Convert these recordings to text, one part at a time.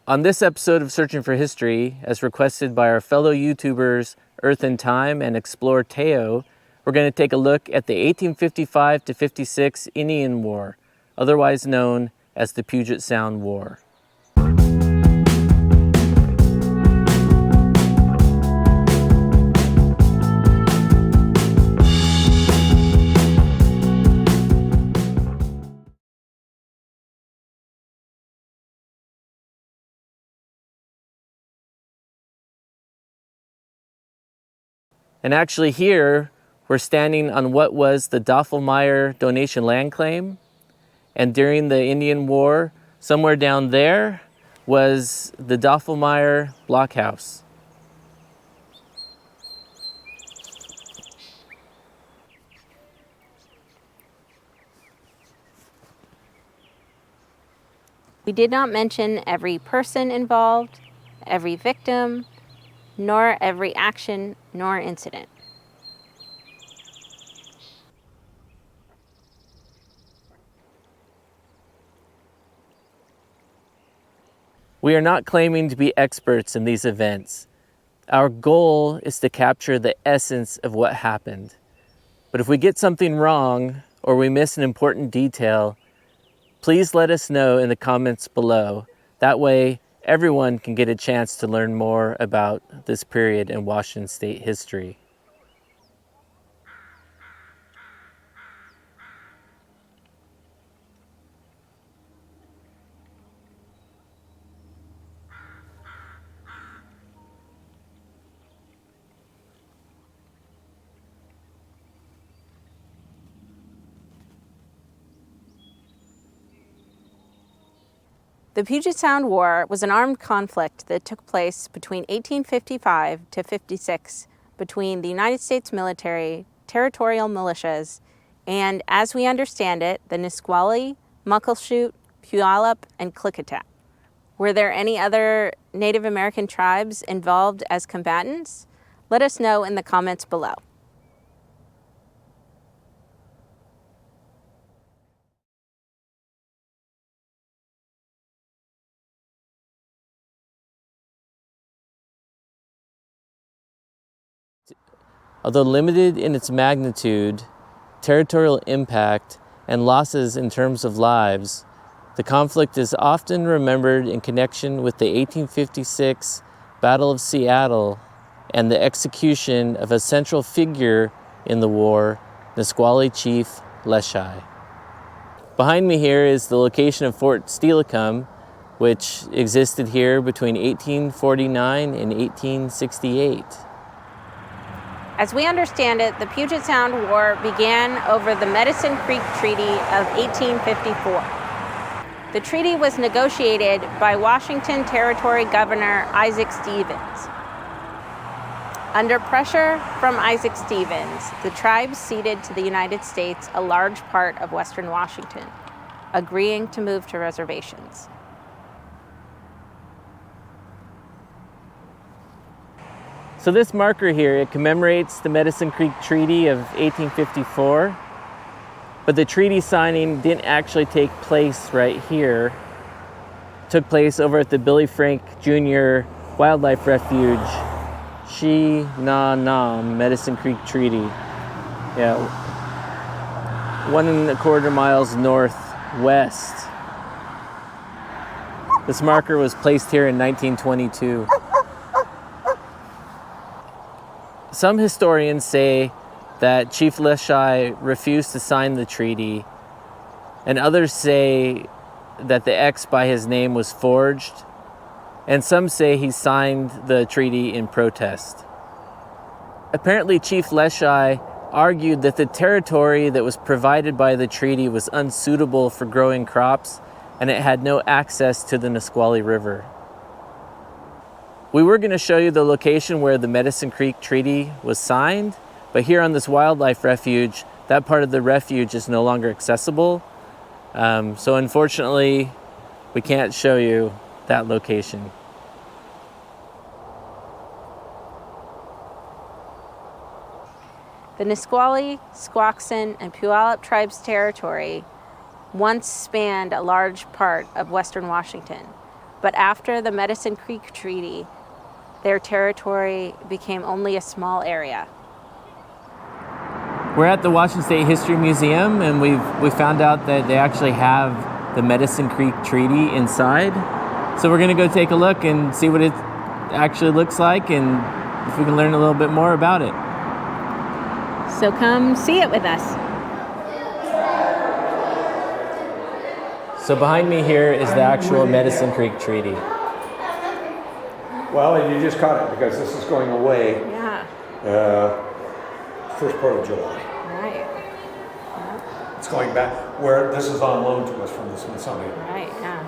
On this episode of Searching for History, as requested by our fellow YouTubers Earth and Time and Explore Teo, we're going to take a look at the 1855 to 56 Indian War, otherwise known as the Puget Sound War. And actually here, we're standing on what was the Doffelmeyer donation land claim. And during the Indian War, somewhere down there was the Doffelmeyer blockhouse. We did not mention every person involved, every victim, nor every action nor incident. We are not claiming to be experts in these events. Our goal is to capture the essence of what happened. But if we get something wrong or we miss an important detail, please let us know in the comments below. That way, everyone can get a chance to learn more about this period in Washington State history. The Puget Sound War was an armed conflict that took place between 1855 to 56 between the United States military, territorial militias, and, as we understand it, the Nisqually, Muckleshoot, Puyallup, and Klickitat. Were there any other Native American tribes involved as combatants? Let us know in the comments below. Although limited in its magnitude, territorial impact, and losses in terms of lives, the conflict is often remembered in connection with the 1856 Battle of Seattle and the execution of a central figure in the war, Nisqually Chief Leschi. Behind me here is the location of Fort Steilacoom, which existed here between 1849 and 1868. As we understand it, the Puget Sound War began over the Medicine Creek Treaty of 1854. The treaty was negotiated by Washington Territory Governor Isaac Stevens. Under pressure from Isaac Stevens, the tribes ceded to the United States a large part of western Washington, agreeing to move to reservations. So this marker here, it commemorates the Medicine Creek Treaty of 1854, but the treaty signing didn't actually take place right here. It took place over at the Billy Frank Jr. Wildlife Refuge, She-Na-Nam Medicine Creek Treaty. Yeah, 1.25 miles northwest. This marker was placed here in 1922. Some historians say that Chief Leschi refused to sign the treaty, and others say that the X by his name was forged, and some say he signed the treaty in protest. Apparently, Chief Leschi argued that the territory that was provided by the treaty was unsuitable for growing crops, and it had no access to the Nisqually River. We were going to show you the location where the Medicine Creek Treaty was signed, but here on this wildlife refuge, that part of the refuge is no longer accessible. So unfortunately, we can't show you that location. The Nisqually, Squaxin, and Puyallup tribes' territory once spanned a large part of western Washington, But after the Medicine Creek Treaty, their territory became only a small area. We're at the Washington State History Museum, and we found out that they actually have the Medicine Creek Treaty inside. So we're gonna go take a look and see what it actually looks like, and if we can learn a little bit more about it. So come see it with us. So behind me here is the actual Medicine Creek Treaty. Well, and you just caught it because this is going away Yeah. first part of July. Right. It's going back where this is on loan to us from the Smithsonian. Right. Yeah.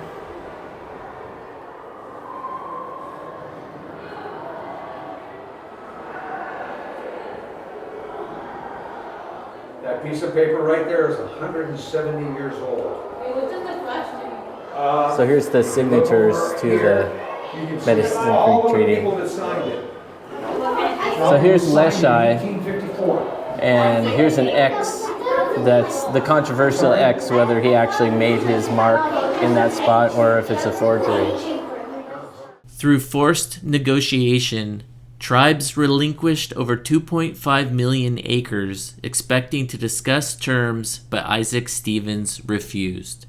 That piece of paper right there is 170 years old. So here's the signatures to the Medicine Creek Treaty. People that signed it. So here's Leschi, 1854. and here's an X. That's the controversial X, whether he actually made his mark in that spot or if it's a forgery. Through forced negotiation, tribes relinquished over 2.5 million acres, expecting to discuss terms, but Isaac Stevens refused.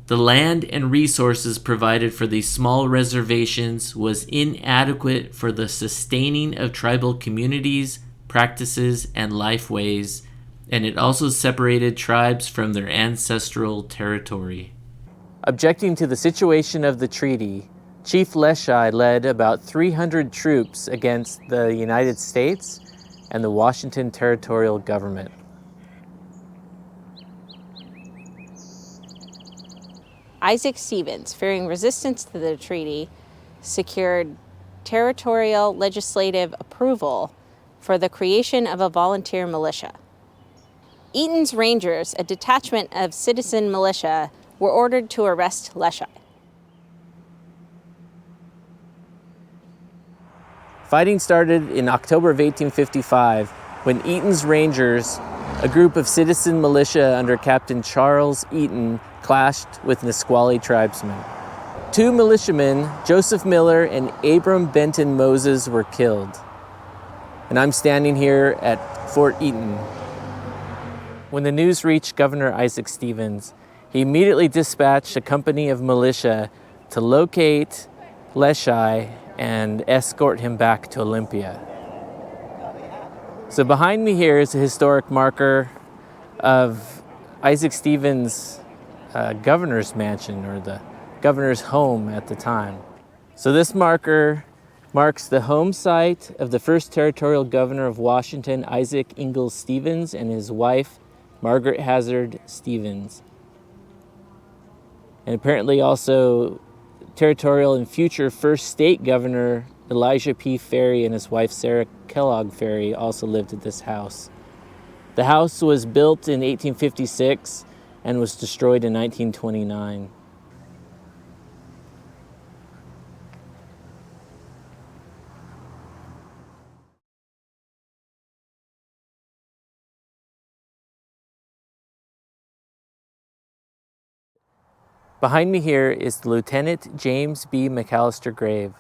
The land and resources provided for these small reservations was inadequate for the sustaining of tribal communities, practices, and lifeways, and it also separated tribes from their ancestral territory. Objecting to the situation of the treaty, Chief Leschi led about 300 troops against the United States and the Washington territorial government. Isaac Stevens, fearing resistance to the treaty, secured territorial legislative approval for the creation of a volunteer militia. Eaton's Rangers, a detachment of citizen militia, were ordered to arrest Leschi. Fighting started in October of 1855 when Eaton's Rangers, a group of citizen militia under Captain Charles Eaton, clashed with Nisqually tribesmen. 2 militiamen, Joseph Miller and Abram Benton Moses, were killed. And I'm standing here at Fort Eaton. When the news reached Governor Isaac Stevens, he immediately dispatched a company of militia to locate Leschi and escort him back to Olympia. So behind me here is a historic marker of Isaac Stevens' governor's mansion, or the governor's home at the time. So this marker marks the home site of the first territorial governor of Washington, Isaac Ingalls Stevens, and his wife, Margaret Hazard Stevens. And apparently also territorial and future first state governor Elijah P. Ferry and his wife Sarah Kellogg Ferry also lived at this house. The house was built in 1856 and was destroyed in 1929. Behind me here is the Lieutenant James B. McAllister Grave.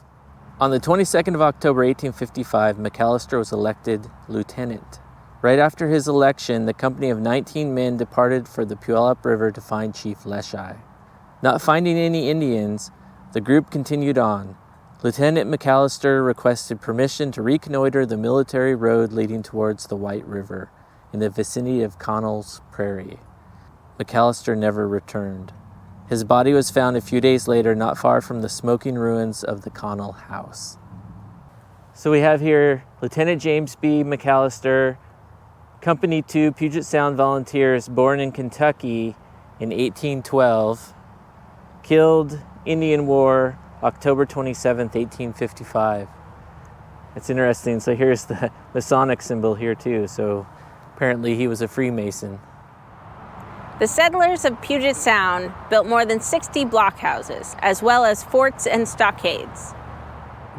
On the 22nd of October, 1855, McAllister was elected lieutenant. Right after his election, the company of 19 men departed for the Puyallup River to find Chief Leschi. Not finding any Indians, the group continued on. Lieutenant McAllister requested permission to reconnoiter the military road leading towards the White River in the vicinity of Connell's Prairie. McAllister never returned. His body was found a few days later not far from the smoking ruins of the Connell house. So we have here Lieutenant James B. McAllister, Company 2 Puget Sound Volunteers, born in Kentucky in 1812, killed Indian War, October 27th, 1855. It's interesting. So here's the Masonic symbol here too. So apparently he was a Freemason. The settlers of Puget Sound built more than 60 blockhouses, as well as forts and stockades.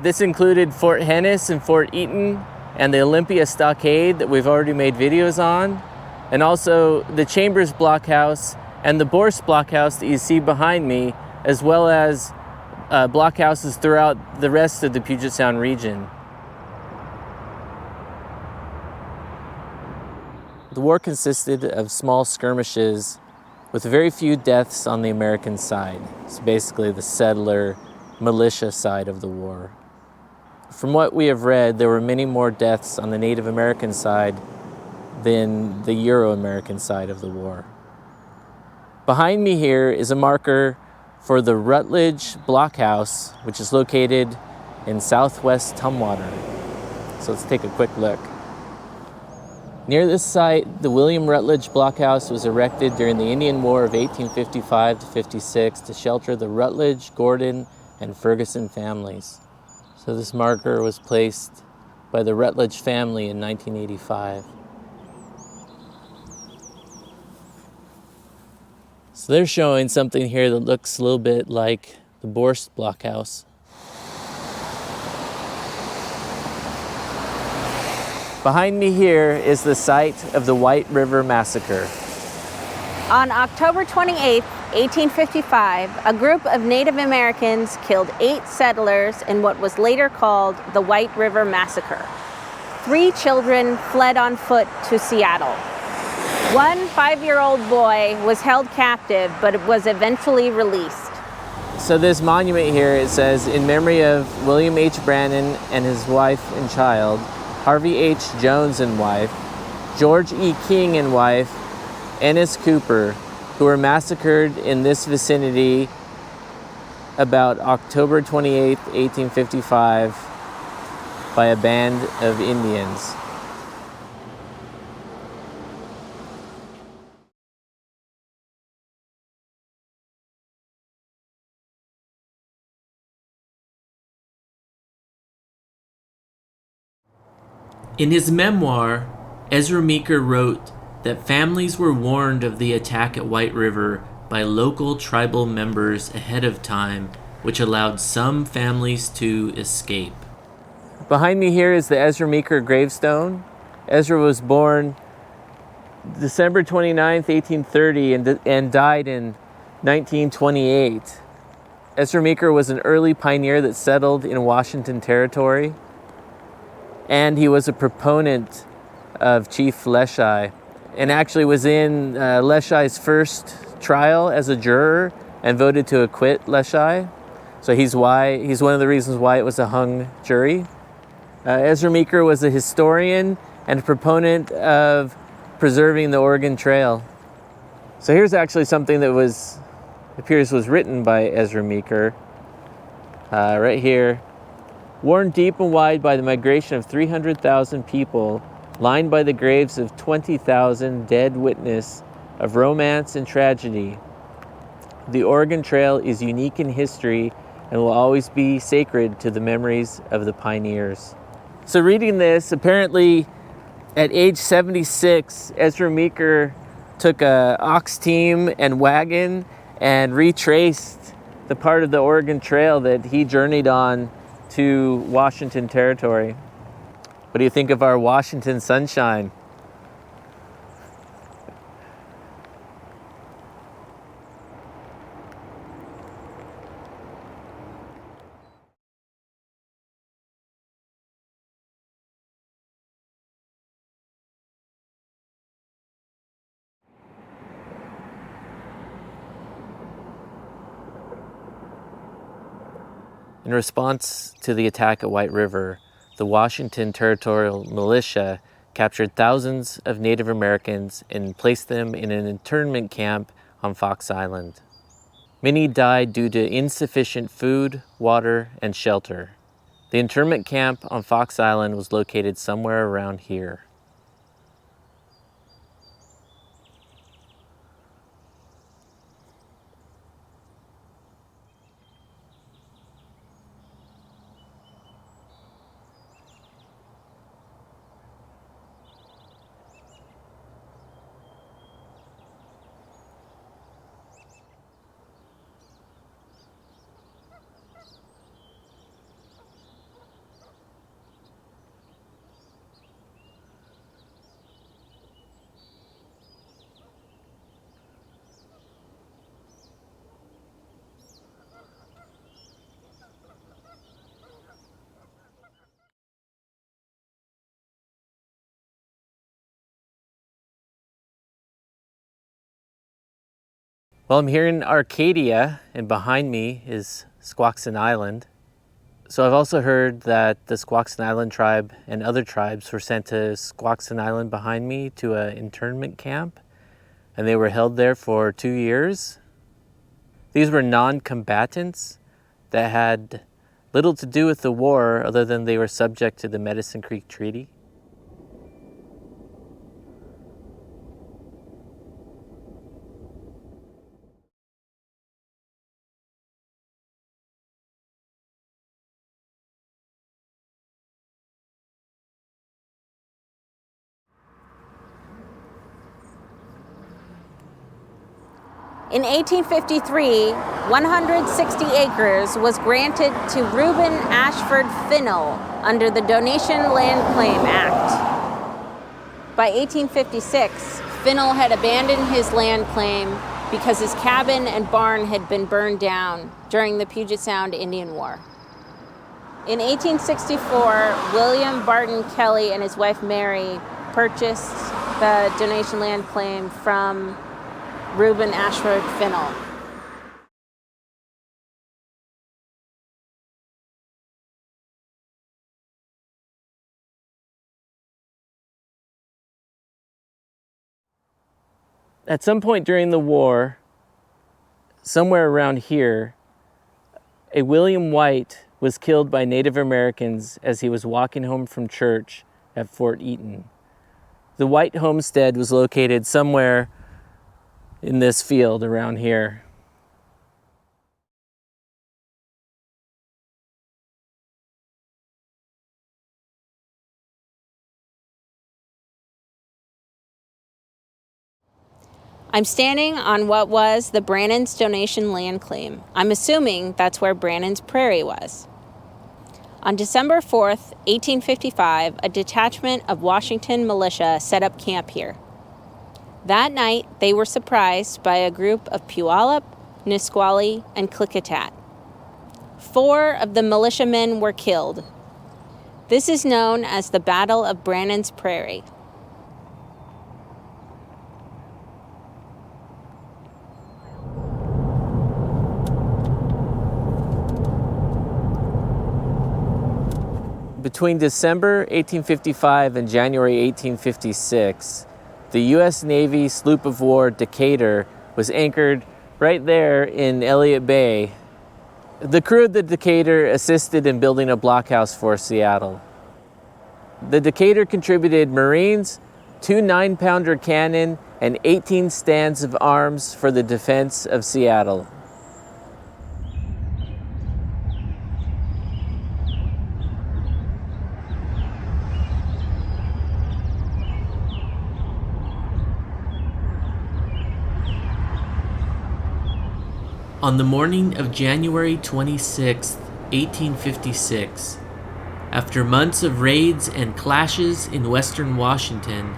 This included Fort Hennis and Fort Eaton, and the Olympia Stockade that we've already made videos on, and also the Chambers Blockhouse and the Borst Blockhouse that you see behind me, as well as blockhouses throughout the rest of the Puget Sound region. The war consisted of small skirmishes with very few deaths on the American side. It's basically the settler militia side of the war. From what we have read, there were many more deaths on the Native American side than the Euro-American side of the war. Behind me here is a marker for the Rutledge blockhouse, which is located in southwest Tumwater. So let's take a quick look. Near this site, the William Rutledge blockhouse was erected during the Indian War of 1855 to 56 to shelter the Rutledge, Gordon, and Ferguson families. So this marker was placed by the Rutledge family in 1985. So they're showing something here that looks a little bit like the Borst blockhouse. Behind me here is the site of the White River Massacre. On October 28, 1855, a group of Native Americans killed 8 settlers in what was later called the White River Massacre. 3 children fled on foot to Seattle. One 5-year-old boy was held captive, but was eventually released. So this monument here, it says, in memory of William H. Brannan and his wife and child, Harvey H. Jones and wife, George E. King and wife, Ennis Cooper, who were massacred in this vicinity about October 28, 1855, by a band of Indians. In his memoir, Ezra Meeker wrote that families were warned of the attack at White River by local tribal members ahead of time, which allowed some families to escape. Behind me here is the Ezra Meeker gravestone. Ezra was born December 29th, 1830 and died in 1928. Ezra Meeker was an early pioneer that settled in Washington Territory, and he was a proponent of Chief Leschi, and actually was in Leschi's first trial as a juror and voted to acquit Leschi. So he's one of the reasons why it was a hung jury. Ezra Meeker was a historian and a proponent of preserving the Oregon Trail. So here's actually something that appears was written by Ezra Meeker. Right here. Worn deep and wide by the migration of 300,000 people, lined by the graves of 20,000 dead witness of romance and tragedy, the Oregon Trail is unique in history and will always be sacred to the memories of the pioneers. So reading this, apparently at age 76, Ezra Meeker took a ox team and wagon and retraced the part of the Oregon Trail that he journeyed on to Washington Territory. What do you think of our Washington sunshine? In response to the attack at White River, the Washington Territorial Militia captured thousands of Native Americans and placed them in an internment camp on Fox Island. Many died due to insufficient food, water, and shelter. The internment camp on Fox Island was located somewhere around here. Well, I'm here in Arcadia, and behind me is Squaxin Island. So I've also heard that the Squaxin Island tribe and other tribes were sent to Squaxin Island behind me to an internment camp, and they were held there for 2 years. These were non-combatants that had little to do with the war other than they were subject to the Medicine Creek Treaty. In 1853, 160 acres was granted to Reuben Ashford Finnell under the Donation Land Claim Act. By 1856, Finnell had abandoned his land claim because his cabin and barn had been burned down during the Puget Sound Indian War. In 1864, William Barton Kelly and his wife Mary purchased the donation land claim from Reuben Ashford Finnell. At some point during the war, somewhere around here, a William White was killed by Native Americans as he was walking home from church at Fort Eaton. The White homestead was located somewhere in this field around here. I'm standing on what was the Brannan's donation land claim. I'm assuming that's where Brannan's Prairie was. On December 4th, 1855, a detachment of Washington militia set up camp here. That night, they were surprised by a group of Puyallup, Nisqually, and Klickitat. 4 of the militiamen were killed. This is known as the Battle of Brannan's Prairie. Between December 1855 and January 1856, the U.S. Navy sloop of war Decatur was anchored right there in Elliott Bay. The crew of the Decatur assisted in building a blockhouse for Seattle. The Decatur contributed Marines, 2 9-pounder cannon, and 18 stands of arms for the defense of Seattle. On the morning of January 26, 1856, after months of raids and clashes in western Washington,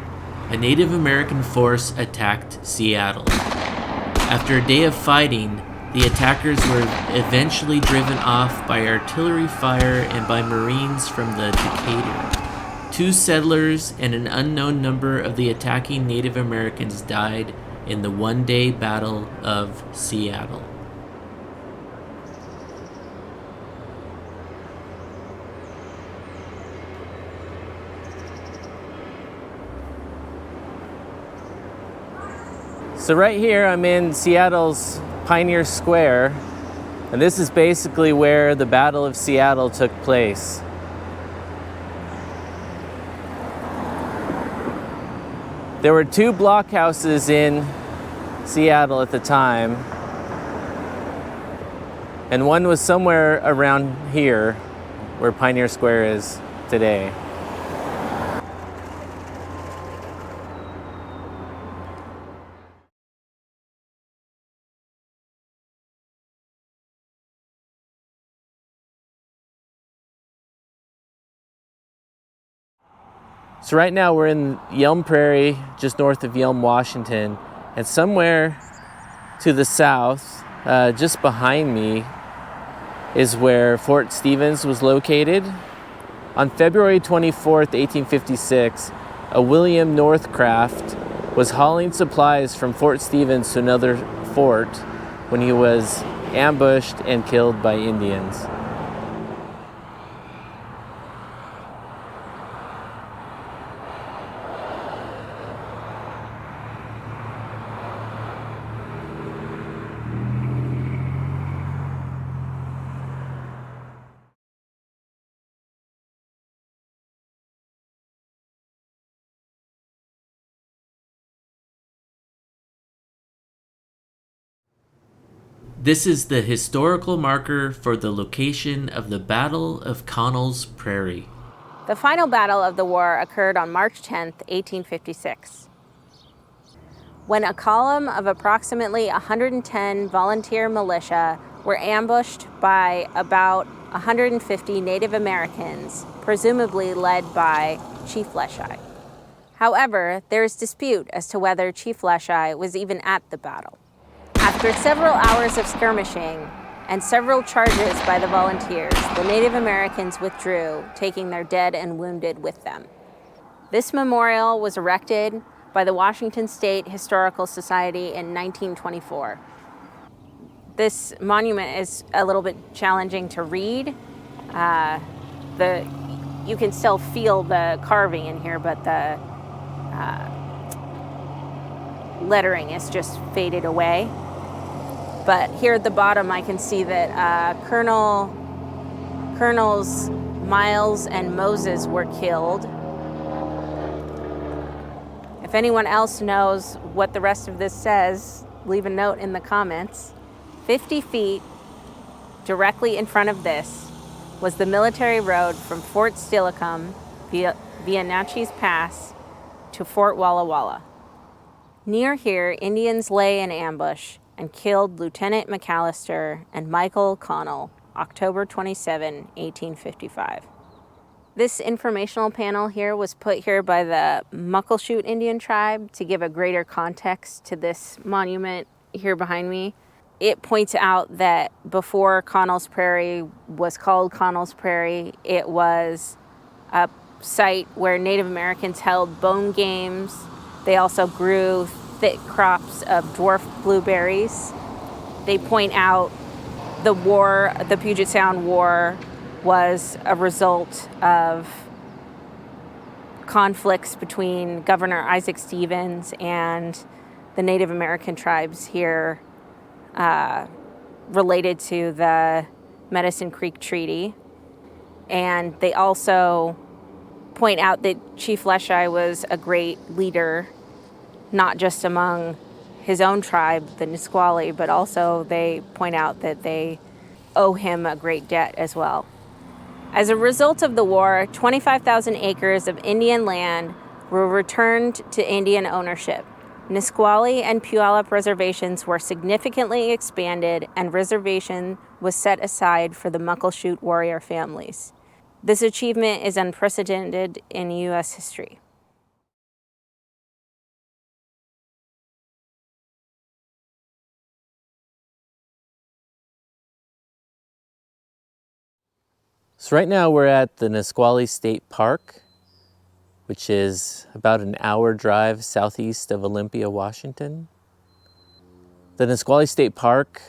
a Native American force attacked Seattle. After a day of fighting, the attackers were eventually driven off by artillery fire and by Marines from the Decatur. 2 settlers and an unknown number of the attacking Native Americans died in the one-day Battle of Seattle. So right here I'm in Seattle's Pioneer Square, and this is basically where the Battle of Seattle took place. There were 2 blockhouses in Seattle at the time, and one was somewhere around here where Pioneer Square is today. So right now we're in Yelm Prairie, just north of Yelm, Washington, and somewhere to the south, just behind me, is where Fort Stevens was located. On February 24th, 1856, a William North craft was hauling supplies from Fort Stevens to another fort when he was ambushed and killed by Indians. This is the historical marker for the location of the Battle of Connell's Prairie. The final battle of the war occurred on March 10, 1856, when a column of approximately 110 volunteer militia were ambushed by about 150 Native Americans, presumably led by Chief Leschi. However, there is dispute as to whether Chief Leschi was even at the battle. After several hours of skirmishing and several charges by the volunteers, the Native Americans withdrew, taking their dead and wounded with them. This memorial was erected by the Washington State Historical Society in 1924. This monument is a little bit challenging to read. You can still feel the carving in here, but the lettering is just faded away. But here at the bottom, I can see that Colonels Miles and Moses were killed. If anyone else knows what the rest of this says, leave a note in the comments. 50 feet directly in front of this was the military road from Fort Steilacoom via Natchez Pass to Fort Walla Walla. Near here, Indians lay in ambush and killed Lieutenant McAllister and Michael Connell, October 27, 1855. This informational panel here was put here by the Muckleshoot Indian tribe to give a greater context to this monument here behind me. It points out that before Connell's Prairie was called Connell's Prairie, it was a site where Native Americans held bone games. They also grew thick crops of dwarf blueberries. They point out the Puget Sound War was a result of conflicts between Governor Isaac Stevens and the Native American tribes here related to the Medicine Creek Treaty. And they also point out that Chief Leschi was a great leader, not just among his own tribe, the Nisqually, but also they point out that they owe him a great debt as well. As a result of the war, 25,000 acres of Indian land were returned to Indian ownership. Nisqually and Puyallup reservations were significantly expanded, and reservation was set aside for the Muckleshoot warrior families. This achievement is unprecedented in U.S. history. So right now we're at the Nisqually State Park, which is about an hour drive southeast of Olympia, Washington. The Nisqually State Park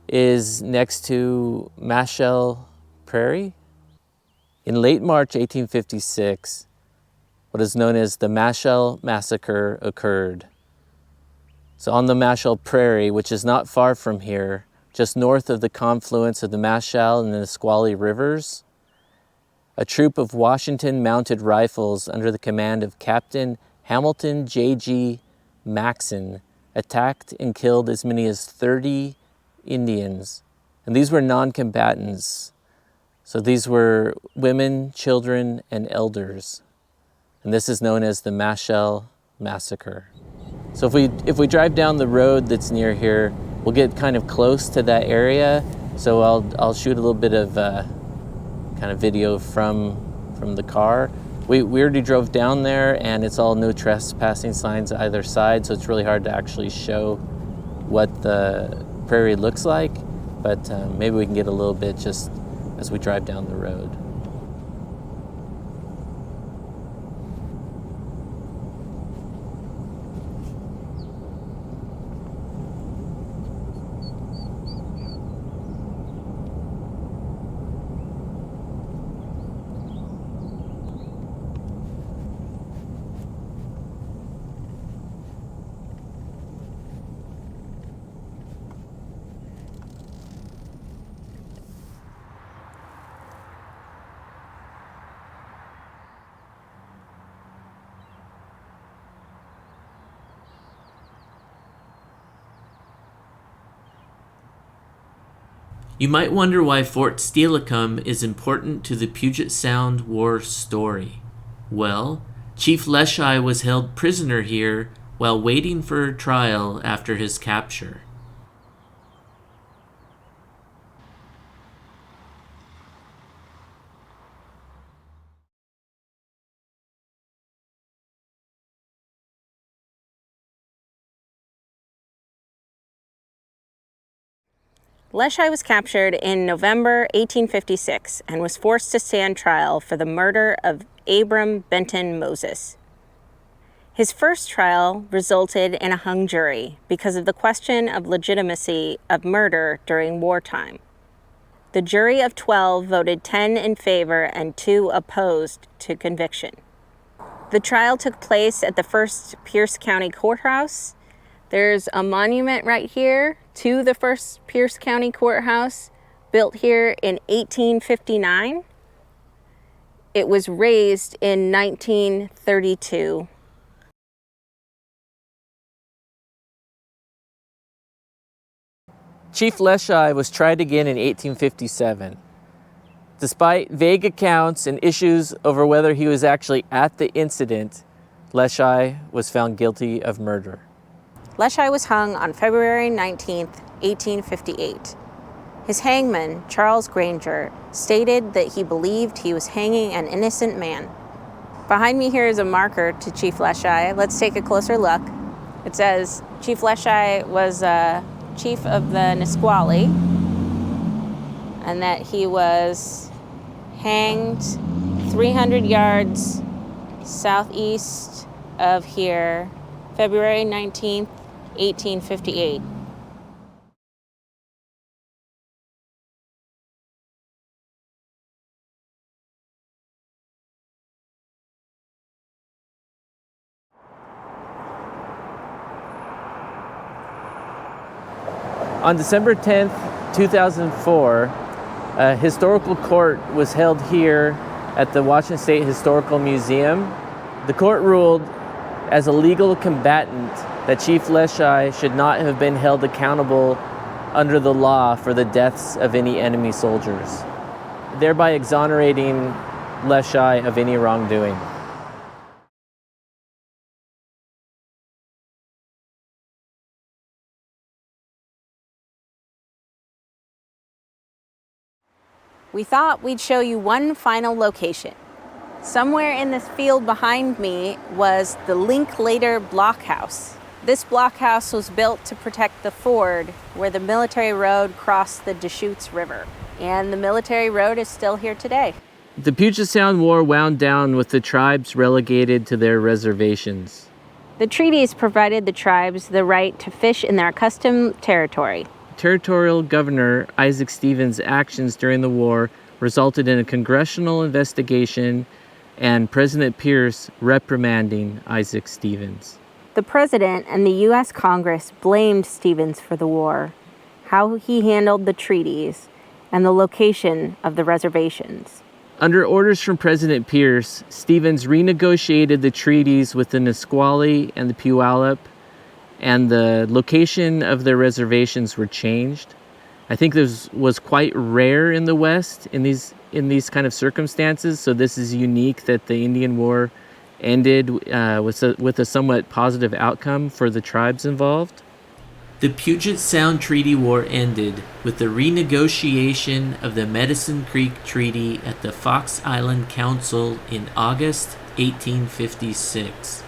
is next to Mashell Prairie. In late March 1856, what is known as the Mashell Massacre occurred. So on the Mashell Prairie, which is not far from here, just north of the confluence of the Mashell and the Nisqually rivers, a troop of Washington mounted rifles under the command of Captain Hamilton J.G. Maxon attacked and killed as many as 30 Indians. And these were non-combatants. So these were women, children, and elders. And this is known as the Mashell Massacre. So if we drive down the road that's near here, we'll get kind of close to that area. So I'll shoot a little bit of kind of video from the car. We already drove down there, and it's all no trespassing signs either side, so it's really hard to actually show what the prairie looks like, but maybe we can get a little bit just as we drive down the road. You might wonder why Fort Steilacoom is important to the Puget Sound War story. Well, Chief Leschi was held prisoner here while waiting for trial after his capture. Leschi was captured in November 1856 and was forced to stand trial for the murder of Abram Benton Moses. His first trial resulted in a hung jury because of the question of legitimacy of murder during wartime. The jury of 12 voted 10 in favor and 2 opposed to conviction. The trial took place at the First Pierce County Courthouse. There's a monument right here to the First Pierce County Courthouse, built here in 1859. It was razed in 1932. Chief Leschi was tried again in 1857. Despite vague accounts and issues over whether he was actually at the incident, Leschi was found guilty of murder. Leschi was hung on February 19, 1858. His hangman, Charles Granger, stated that he believed he was hanging an innocent man. Behind me here is a marker to Chief Leschi. Let's take a closer look. It says Chief Leschi was chief of the Nisqually, and that he was hanged 300 yards southeast of here, February 19th, 1858. On December 10th, 2004, a historical court was held here at the Washington State Historical Museum. The court ruled as a legal combatant that Chief Leschi should not have been held accountable under the law for the deaths of any enemy soldiers, thereby exonerating Leschi of any wrongdoing. We thought we'd show you one final location. Somewhere in this field behind me was the Linklater blockhouse. This blockhouse was built to protect the ford where the military road crossed the Deschutes River. And the military road is still here today. The Puget Sound War wound down with the tribes relegated to their reservations. The treaties provided the tribes the right to fish in their accustomed territory. Territorial Governor Isaac Stevens' actions during the war resulted in a congressional investigation and President Pierce reprimanding Isaac Stevens. The President and the U.S. Congress blamed Stevens for the war, how he handled the treaties, and the location of the reservations. Under orders from President Pierce, Stevens renegotiated the treaties with the Nisqually and the Puyallup, and the location of their reservations were changed. I think this was quite rare in the West in these kind of circumstances, so this is unique that the Indian War ended with a somewhat positive outcome for the tribes involved. The Puget Sound Treaty War ended with the renegotiation of the Medicine Creek Treaty at the Fox Island Council in August 1856.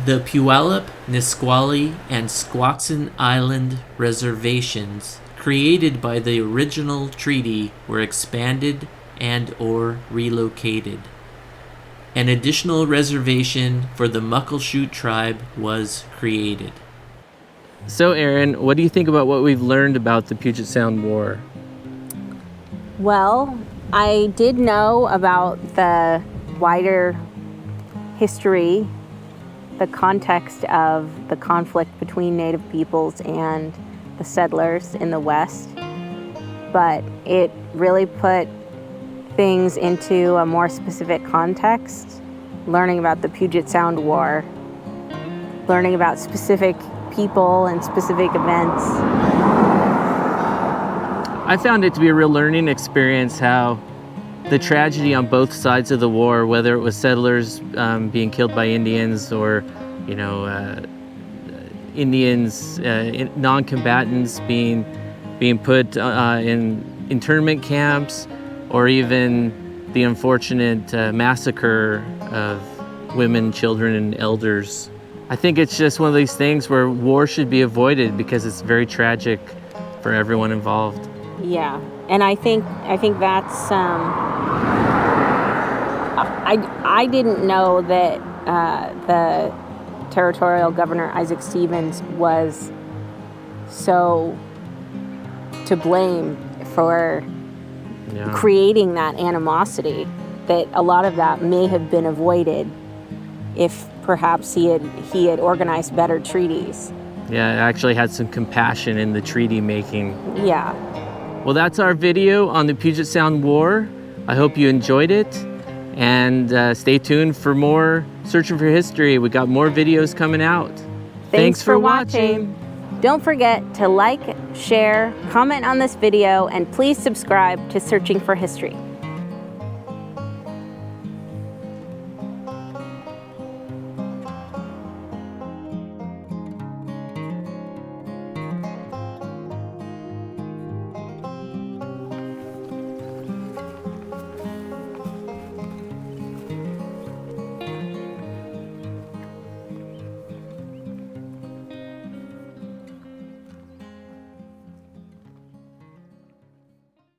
The Puyallup, Nisqually, and Squaxin Island reservations created by the original treaty were expanded and or relocated. An additional reservation for the Muckleshoot tribe was created. So, Erin, what do you think about what we've learned about the Puget Sound War? Well, I did know about the wider history, the context of the conflict between Native peoples and the settlers in the West, but it really put things into a more specific context, learning about the Puget Sound War, learning about specific people and specific events. I found it to be a real learning experience how the tragedy on both sides of the war, whether it was settlers being killed by Indians or, you know, Indians, non-combatants being put in internment camps, or even the unfortunate massacre of women, children, and elders. I think it's just one of these things where war should be avoided because it's very tragic for everyone involved. Yeah, and I think that's I didn't know that the territorial governor Isaac Stevens was so to blame for creating that animosity, that a lot of that may have been avoided if perhaps he had organized better treaties. Yeah, it actually had some compassion in the treaty making. Yeah. Well, that's our video on the Puget Sound War. I hope you enjoyed it, and stay tuned for more Searching for History. We got more videos coming out. Thanks for watching. Don't forget to like, share, comment on this video, and please subscribe to Searching for History.